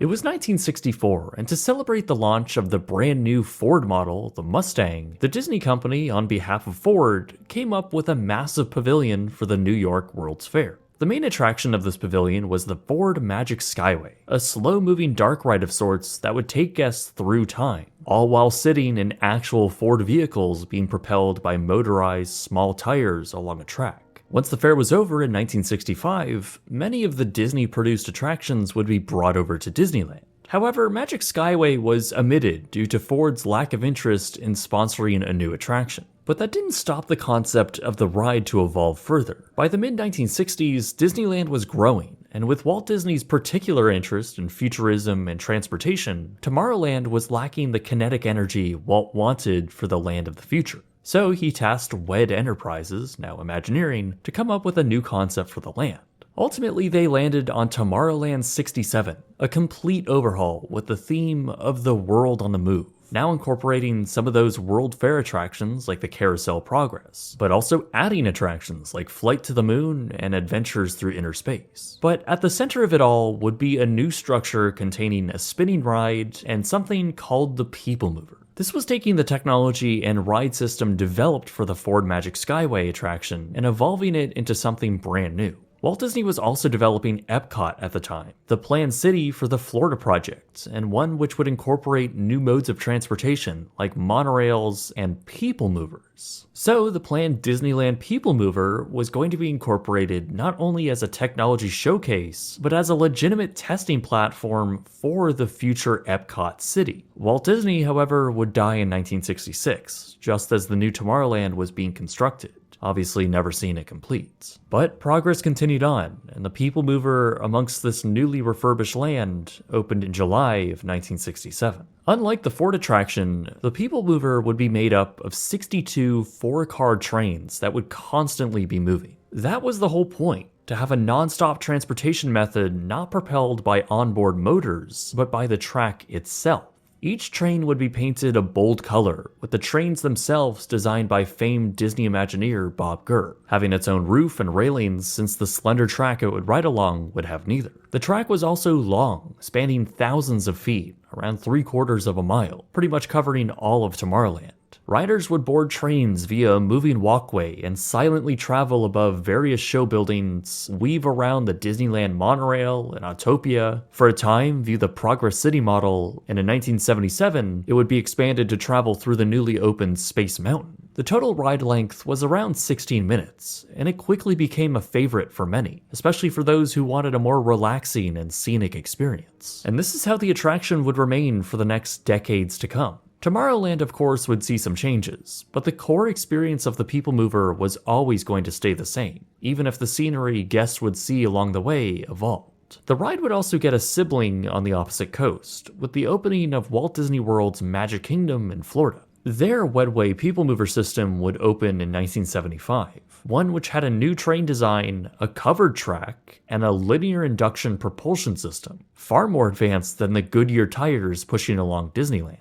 It was 1964, and to celebrate the launch of the brand new Ford model, the Mustang, the Disney Company, on behalf of Ford, came up with a massive pavilion for the New York World's Fair. The main attraction of this pavilion was the Ford Magic Skyway, a slow-moving dark ride of sorts that would take guests through time, all while sitting in actual Ford vehicles being propelled by motorized small tires along a track. Once the fair was over in 1965, many of the Disney-produced attractions would be brought over to Disneyland. However, Magic Skyway was omitted due to Ford's lack of interest in sponsoring a new attraction. But that didn't stop the concept of the ride to evolve further. By the mid-1960s, Disneyland was growing, and with Walt Disney's particular interest in futurism and transportation, Tomorrowland was lacking the kinetic energy Walt wanted for the land of the future. So he tasked WED Enterprises, now Imagineering, to come up with a new concept for the land. Ultimately, they landed on Tomorrowland 67, a complete overhaul with the theme of the world on the move, now incorporating some of those World Fair attractions like the Carousel Progress, but also adding attractions like Flight to the Moon and Adventures Through Inner Space. But at the center of it all would be a new structure containing a spinning ride and something called the PeopleMover. This was taking the technology and ride system developed for the Ford Magic Skyway attraction and evolving it into something brand new. Walt Disney was also developing Epcot at the time, the planned city for the Florida project, and one which would incorporate new modes of transportation like monorails and people movers. So the planned Disneyland PeopleMover was going to be incorporated not only as a technology showcase, but as a legitimate testing platform for the future Epcot city. Walt Disney, however, would die in 1966, just as the new Tomorrowland was being constructed, obviously never seeing it complete. But progress continued on, and the PeopleMover amongst this newly refurbished land opened in July of 1967. Unlike the Ford attraction, the PeopleMover would be made up of 62 four-car trains that would constantly be moving. That was the whole point, to have a non-stop transportation method not propelled by onboard motors, but by the track itself. Each train would be painted a bold color, with the trains themselves designed by famed Disney Imagineer Bob Gurr, having its own roof and railings since the slender track it would ride along would have neither. The track was also long, spanning thousands of feet, around 3/4 of a mile, pretty much covering all of Tomorrowland. Riders would board trains via a moving walkway and silently travel above various show buildings, weave around the Disneyland monorail and Autopia, for a time view the Progress City model, and in 1977, it would be expanded to travel through the newly opened Space Mountain. The total ride length was around 16 minutes, and it quickly became a favorite for many, especially for those who wanted a more relaxing and scenic experience. And this is how the attraction would remain for the next decades to come. Tomorrowland, of course, would see some changes, but the core experience of the PeopleMover was always going to stay the same, even if the scenery guests would see along the way evolved. The ride would also get a sibling on the opposite coast, with the opening of Walt Disney World's Magic Kingdom in Florida. Their Wedway PeopleMover system would open in 1975, one which had a new train design, a covered track, and a linear induction propulsion system, far more advanced than the Goodyear tires pushing along Disneyland.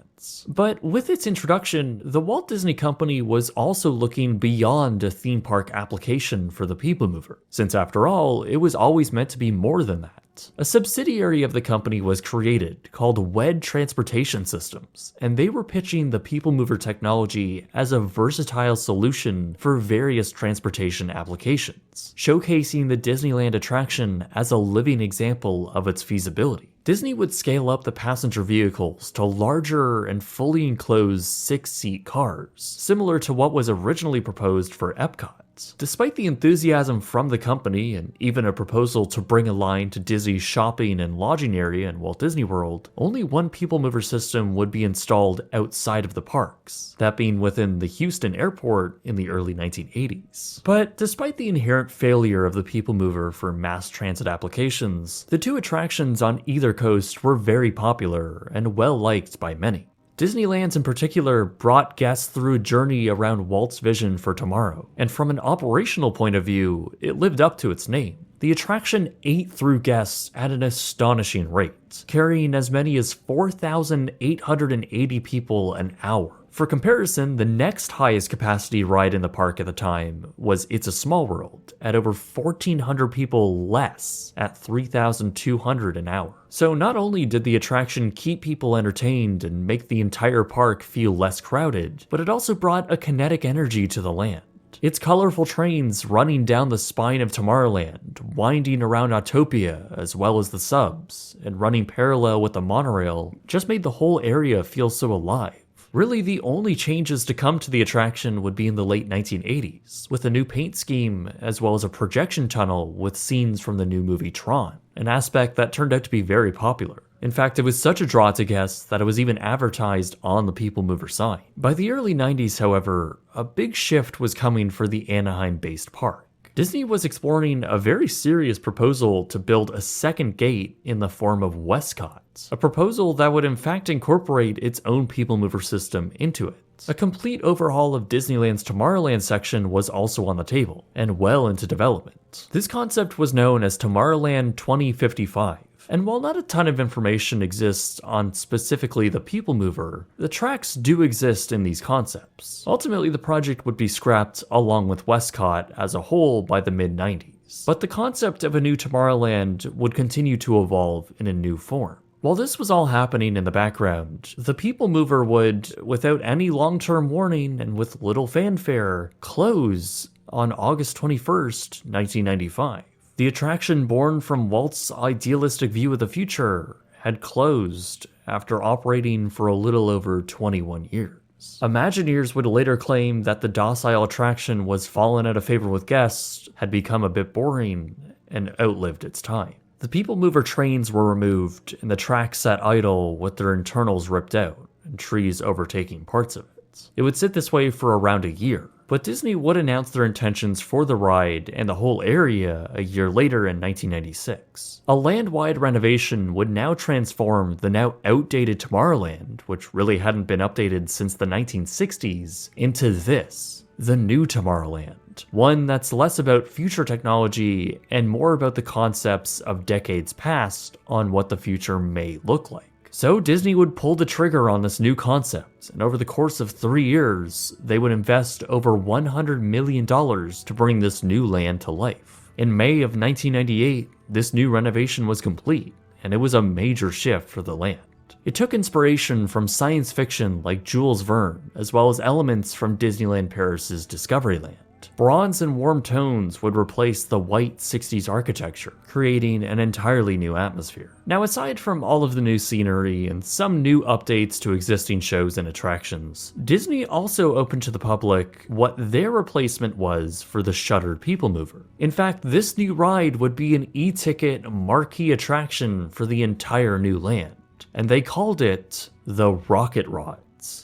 But with its introduction, the Walt Disney Company was also looking beyond a theme park application for the PeopleMover, since after all, it was always meant to be more than that. A subsidiary of the company was created called WED Transportation Systems, and they were pitching the PeopleMover technology as a versatile solution for various transportation applications, showcasing the Disneyland attraction as a living example of its feasibility. Disney would scale up the passenger vehicles to larger and fully enclosed 6-seat cars, similar to what was originally proposed for Epcot. Despite the enthusiasm from the company and even a proposal to bring a line to Disney's shopping and lodging area in Walt Disney World, only one PeopleMover system would be installed outside of the parks, that being within the Houston airport in the early 1980s. But despite the inherent failure of the PeopleMover for mass transit applications, the two attractions on either coast were very popular and well liked by many. Disneyland in particular brought guests through a journey around Walt's vision for tomorrow, and from an operational point of view, it lived up to its name. The attraction ate through guests at an astonishing rate, carrying as many as 4,880 people an hour. For comparison, the next highest capacity ride in the park at the time was It's a Small World, at over 1,400 people less, at 3,200 an hour. So not only did the attraction keep people entertained and make the entire park feel less crowded, but it also brought a kinetic energy to the land. Its colorful trains running down the spine of Tomorrowland, winding around Autopia as well as the subs, and running parallel with the monorail just made the whole area feel so alive. Really, the only changes to come to the attraction would be in the late 1980s, with a new paint scheme as well as a projection tunnel with scenes from the new movie Tron, an aspect that turned out to be very popular. In fact, it was such a draw to guests that it was even advertised on the PeopleMover sign. By the early 90s, however, a big shift was coming for the Anaheim-based park. Disney was exploring a very serious proposal to build a second gate in the form of Westcott, a proposal that would in fact incorporate its own PeopleMover system into it. A complete overhaul of Disneyland's Tomorrowland section was also on the table, and well into development. This concept was known as Tomorrowland 2055. And while not a ton of information exists on specifically the PeopleMover, the tracks do exist in these concepts. Ultimately, the project would be scrapped along with Westcott as a whole by the mid-90s. But the concept of a new Tomorrowland would continue to evolve in a new form. While this was all happening in the background, the PeopleMover would, without any long-term warning and with little fanfare, close on August 21st, 1995. The attraction born from Walt's idealistic view of the future had closed after operating for a little over 21 years. Imagineers would later claim that the docile attraction was fallen out of favor with guests, had become a bit boring, and outlived its time. The PeopleMover trains were removed and the track sat idle with their internals ripped out and trees overtaking parts of it. It would sit this way for around a year. But Disney would announce their intentions for the ride and the whole area a year later in 1996. A land-wide renovation would now transform the now outdated Tomorrowland, which really hadn't been updated since the 1960s, into this, the new Tomorrowland. One that's less about future technology and more about the concepts of decades past on what the future may look like. So Disney would pull the trigger on this new concept, and over the course of 3 years, they would invest over $100 million to bring this new land to life. In May of 1998, this new renovation was complete, and it was a major shift for the land. It took inspiration from science fiction like Jules Verne, as well as elements from Disneyland Paris's Discoveryland. Bronze and warm tones would replace the white 60s architecture, creating an entirely new atmosphere. Now, aside from all of the new scenery and some new updates to existing shows and attractions, Disney also opened to the public what their replacement was for the shuttered PeopleMover. In fact, this new ride would be an e-ticket marquee attraction for the entire new land, and they called it the Rocket Rod.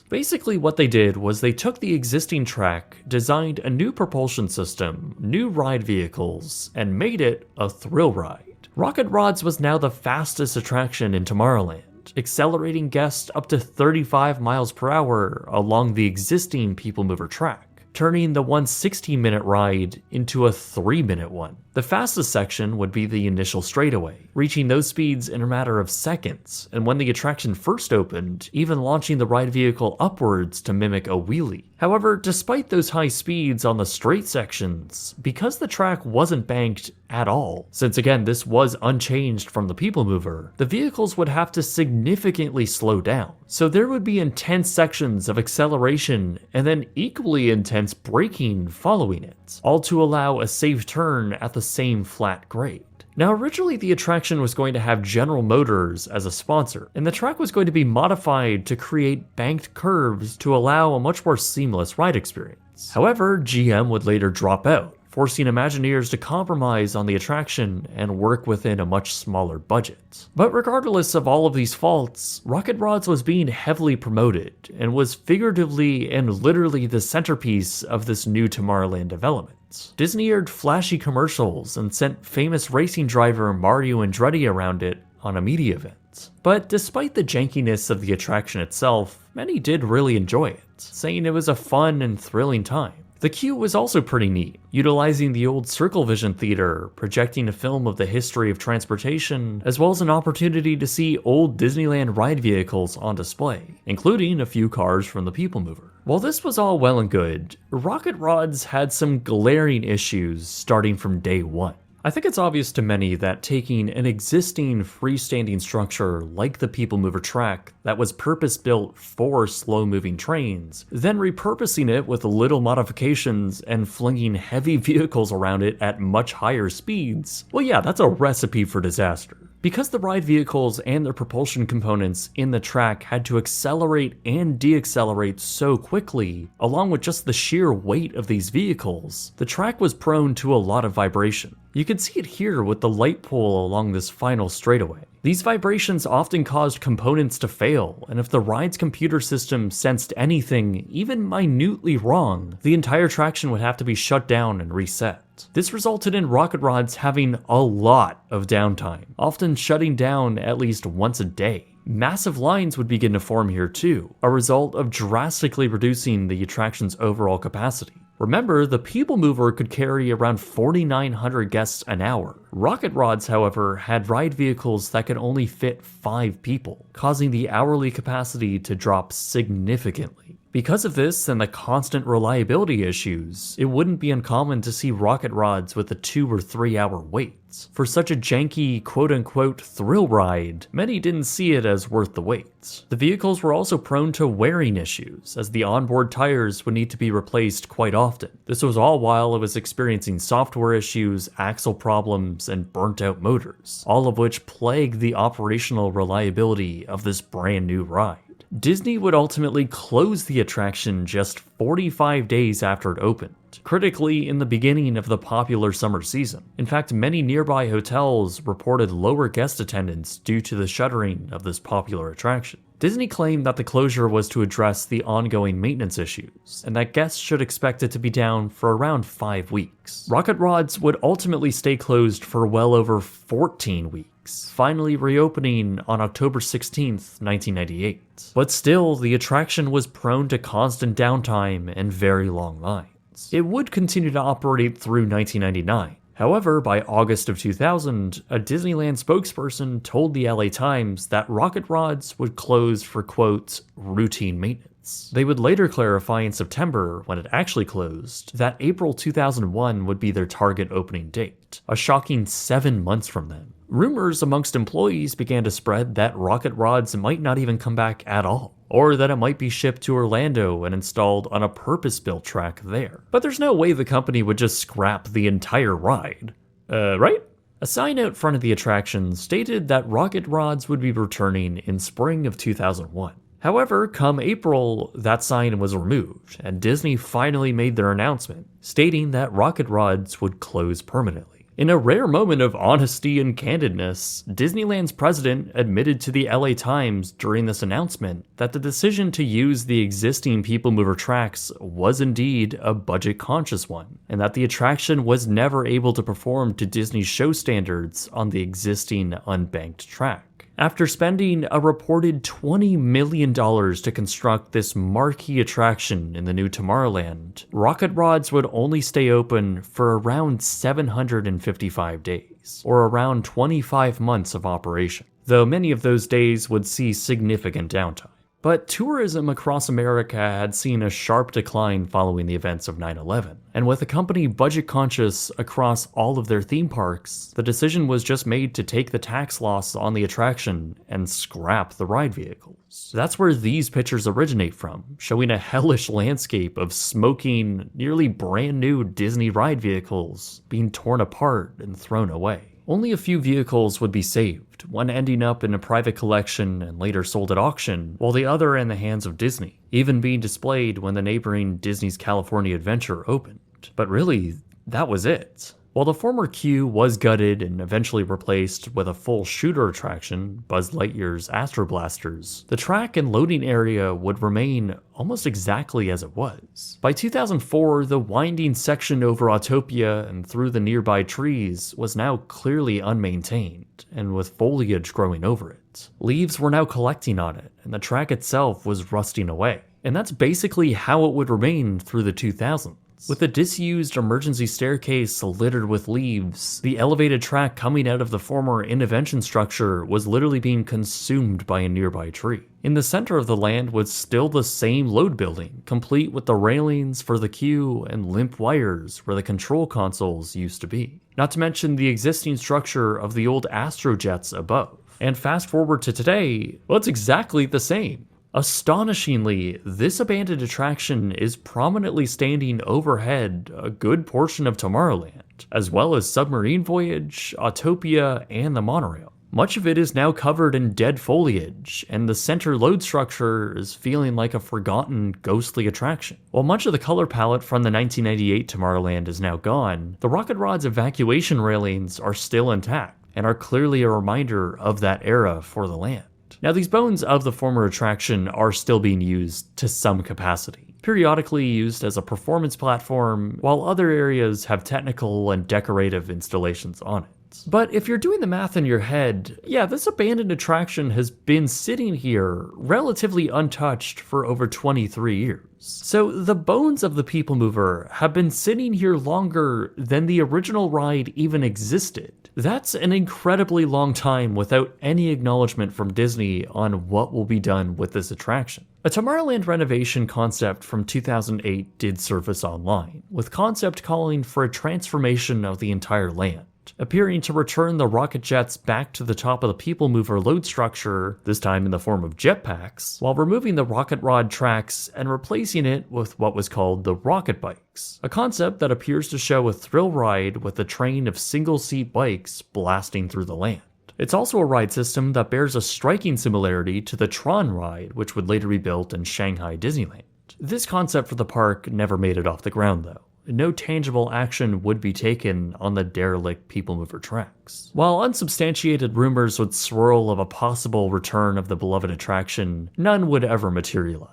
Basically what they did was they took the existing track, designed a new propulsion system, new ride vehicles, and made it a thrill ride. Rocket Rods was now the fastest attraction in Tomorrowland, accelerating guests up to 35 miles per hour along the existing PeopleMover track, turning the 160-minute ride into a 3-minute one. The fastest section would be the initial straightaway, reaching those speeds in a matter of seconds, and when the attraction first opened, even launching the ride vehicle upwards to mimic a wheelie. However, despite those high speeds on the straight sections, because the track wasn't banked at all, since again this was unchanged from the PeopleMover, the vehicles would have to significantly slow down. So there would be intense sections of acceleration and then equally intense braking following it, all to allow a safe turn at the same flat grade. Now, originally the attraction was going to have General Motors as a sponsor, and the track was going to be modified to create banked curves to allow a much more seamless ride experience. However, GM would later drop out, forcing Imagineers to compromise on the attraction and work within a much smaller budget. But regardless of all of these faults, Rocket Rods was being heavily promoted and was figuratively and literally the centerpiece of this new Tomorrowland development. Disney aired flashy commercials and sent famous racing driver Mario Andretti around it on a media event. But despite the jankiness of the attraction itself, many did really enjoy it, saying it was a fun and thrilling time. The queue was also pretty neat, utilizing the old Circle Vision Theater, projecting a film of the history of transportation, as well as an opportunity to see old Disneyland ride vehicles on display, including a few cars from the PeopleMover. While this was all well and good, Rocket Rods had some glaring issues starting from day one. I think it's obvious to many that taking an existing freestanding structure like the PeopleMover track that was purpose-built for slow-moving trains, then repurposing it with little modifications and flinging heavy vehicles around it at much higher speeds, well yeah, that's a recipe for disaster. Because the ride vehicles and their propulsion components in the track had to accelerate and deaccelerate so quickly, along with just the sheer weight of these vehicles, the track was prone to a lot of vibration. You can see it here with the light pole along this final straightaway. These vibrations often caused components to fail, and if the ride's computer system sensed anything, even minutely wrong, the entire traction would have to be shut down and reset. This resulted in Rocket Rods having a lot of downtime, often shutting down at least once a day. Massive lines would begin to form here too, a result of drastically reducing the attraction's overall capacity. Remember, the PeopleMover could carry around 4,900 guests an hour. Rocket Rods, however, had ride vehicles that could only fit 5 people, causing the hourly capacity to drop significantly. Because of this and the constant reliability issues, it wouldn't be uncommon to see Rocket Rods with a 2 or 3 hour waits. For such a janky quote-unquote thrill ride, many didn't see it as worth the wait. The vehicles were also prone to wearing issues, as the onboard tires would need to be replaced quite often. This was all while it was experiencing software issues, axle problems, and burnt out motors, all of which plagued the operational reliability of this brand new ride. Disney would ultimately close the attraction just 45 days after it opened, critically in the beginning of the popular summer season. In fact, many nearby hotels reported lower guest attendance due to the shuttering of this popular attraction. Disney claimed that the closure was to address the ongoing maintenance issues, and that guests should expect it to be down for around 5 weeks. Rocket Rods would ultimately stay closed for well over 14 weeks, finally reopening on October 16th, 1998. But still, the attraction was prone to constant downtime and very long lines. It would continue to operate through 1999. However, by August of 2000, a Disneyland spokesperson told the LA Times that Rocket Rods would close for, quote, routine maintenance. They would later clarify in September, when it actually closed, that April 2001 would be their target opening date, a shocking 7 months from then. Rumors amongst employees began to spread that Rocket Rods might not even come back at all, or that it might be shipped to Orlando and installed on a purpose-built track there. But there's no way the company would just scrap the entire ride. Right? A sign out front of the attraction stated that Rocket Rods would be returning in spring of 2001. However, come April, that sign was removed, and Disney finally made their announcement, stating that Rocket Rods would close permanently. In a rare moment of honesty and candidness, Disneyland's president admitted to the LA Times during this announcement that the decision to use the existing PeopleMover tracks was indeed a budget-conscious one, and that the attraction was never able to perform to Disney's show standards on the existing unbanked track. After spending a reported $20 million to construct this marquee attraction in the new Tomorrowland, Rocket Rods would only stay open for around 755 days, or around 25 months of operation, though many of those days would see significant downtime. But tourism across America had seen a sharp decline following the events of 9/11, and with the company budget conscious across all of their theme parks, the decision was just made to take the tax loss on the attraction and scrap the ride vehicles. That's where these pictures originate from, showing a hellish landscape of smoking, nearly brand new Disney ride vehicles being torn apart and thrown away. Only a few vehicles would be saved, one ending up in a private collection and later sold at auction, while the other in the hands of Disney, even being displayed when the neighboring Disney's California Adventure opened. But really, that was it. While the former queue was gutted and eventually replaced with a full shooter attraction, Buzz Lightyear's Astro Blasters, the track and loading area would remain almost exactly as it was. By 2004, the winding section over Autopia and through the nearby trees was now clearly unmaintained, and with foliage growing over it. Leaves were now collecting on it, and the track itself was rusting away. And that's basically how it would remain through the 2000s. With a disused emergency staircase littered with leaves, the elevated track coming out of the former intervention structure was literally being consumed by a nearby tree. In the center of the land was still the same load building, complete with the railings for the queue and limp wires where the control consoles used to be. Not to mention the existing structure of the old Astrojets above. And fast forward to today, well, it's exactly the same. Astonishingly, this abandoned attraction is prominently standing overhead a good portion of Tomorrowland, as well as Submarine Voyage, Autopia, and the monorail. Much of it is now covered in dead foliage, and the center load structure is feeling like a forgotten, ghostly attraction. While much of the color palette from the 1998 Tomorrowland is now gone, the Rocket Rod's evacuation railings are still intact, and are clearly a reminder of that era for the land. Now, these bones of the former attraction are still being used to some capacity, periodically used as a performance platform, while other areas have technical and decorative installations on it. But if you're doing the math in your head, yeah, this abandoned attraction has been sitting here relatively untouched for over 23 years. So the bones of the PeopleMover have been sitting here longer than the original ride even existed. That's an incredibly long time without any acknowledgement from Disney on what will be done with this attraction. A Tomorrowland renovation concept from 2008 did surface online, with concept calling for a transformation of the entire land, appearing to return the rocket jets back to the top of the PeopleMover load structure, this time in the form of jetpacks, while removing the rocket rod tracks and replacing it with what was called the rocket bikes, a concept that appears to show a thrill ride with a train of single-seat bikes blasting through the land. It's also a ride system that bears a striking similarity to the Tron ride, which would later be built in Shanghai Disneyland. This concept for the park never made it off the ground though. No tangible action would be taken on the derelict PeopleMover tracks. While unsubstantiated rumors would swirl of a possible return of the beloved attraction, none would ever materialize.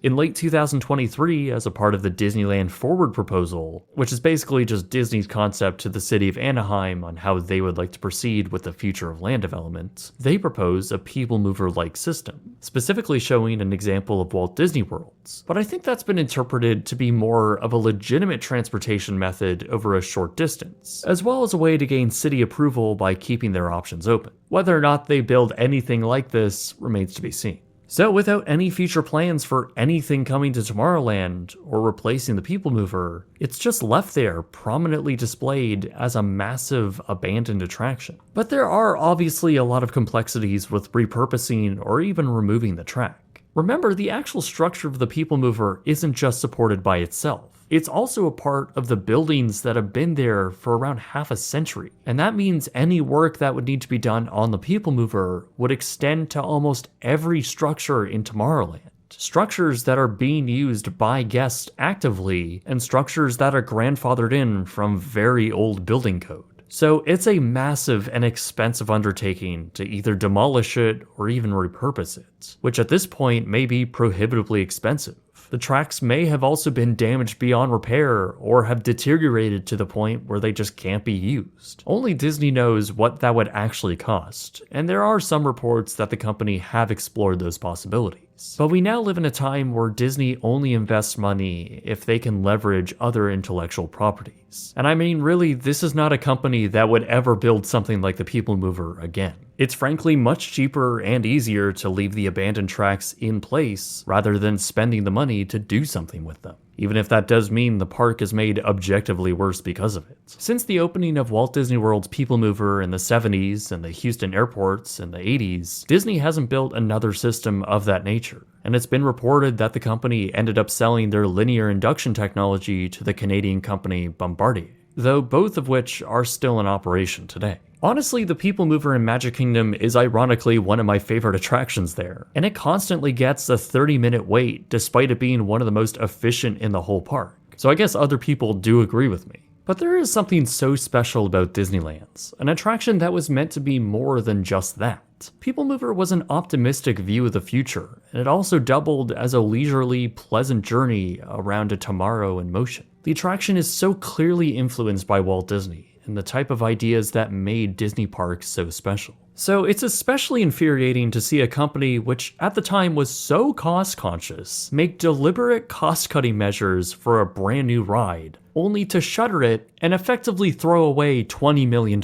In late 2023, as a part of the Disneyland Forward proposal, which is basically just Disney's concept to the city of Anaheim on how they would like to proceed with the future of land development, they propose a PeopleMover-like system, specifically showing an example of Walt Disney World's. But I think that's been interpreted to be more of a legitimate transportation method over a short distance, as well as a way to gain city approval by keeping their options open. Whether or not they build anything like this remains to be seen. So without any future plans for anything coming to Tomorrowland or replacing the PeopleMover, it's just left there prominently displayed as a massive abandoned attraction. But there are obviously a lot of complexities with repurposing or even removing the track. Remember, the actual structure of the PeopleMover isn't just supported by itself. It's also a part of the buildings that have been there for around half a century. And that means any work that would need to be done on the PeopleMover would extend to almost every structure in Tomorrowland. Structures that are being used by guests actively, and structures that are grandfathered in from very old building code. So it's a massive and expensive undertaking to either demolish it or even repurpose it, which at this point may be prohibitively expensive. The tracks may have also been damaged beyond repair or have deteriorated to the point where they just can't be used. Only Disney knows what that would actually cost, and there are some reports that the company have explored those possibilities. But we now live in a time where Disney only invests money if they can leverage other intellectual properties. And I mean, really, this is not a company that would ever build something like the PeopleMover again. It's frankly much cheaper and easier to leave the abandoned tracks in place rather than spending the money to do something with them, even if that does mean the park is made objectively worse because of it. Since the opening of Walt Disney World's PeopleMover in the 70s and the Houston airports in the 80s, Disney hasn't built another system of that nature, and it's been reported that the company ended up selling their linear induction technology to the Canadian company Bombardier, though both of which are still in operation today. Honestly, the PeopleMover in Magic Kingdom is ironically one of my favorite attractions there, and it constantly gets a 30-minute wait despite it being one of the most efficient in the whole park. So I guess other people do agree with me. But there is something so special about Disneyland's, an attraction that was meant to be more than just that. PeopleMover was an optimistic view of the future, and it also doubled as a leisurely, pleasant journey around a tomorrow in motion. The attraction is so clearly influenced by Walt Disney, and the type of ideas that made Disney parks so special. So it's especially infuriating to see a company which at the time was so cost conscious make deliberate cost-cutting measures for a brand new ride, only to shutter it and effectively throw away $20 million.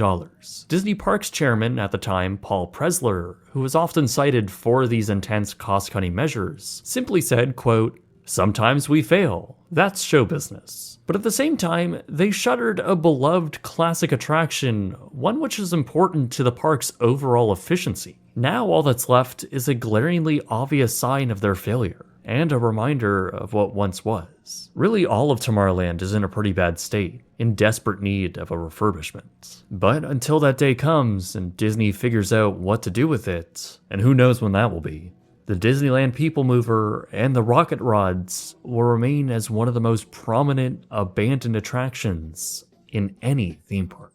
Disney Parks chairman at the time, Paul Pressler, who was often cited for these intense cost-cutting measures, simply said, quote, "Sometimes we fail. That's show business." But at the same time, they shuttered a beloved classic attraction, one which is important to the park's overall efficiency. Now all that's left is a glaringly obvious sign of their failure, and a reminder of what once was. Really, all of Tomorrowland is in a pretty bad state, in desperate need of a refurbishment. But until that day comes and Disney figures out what to do with it, and who knows when that will be, the Disneyland PeopleMover and the Rocket Rods will remain as one of the most prominent abandoned attractions in any theme park.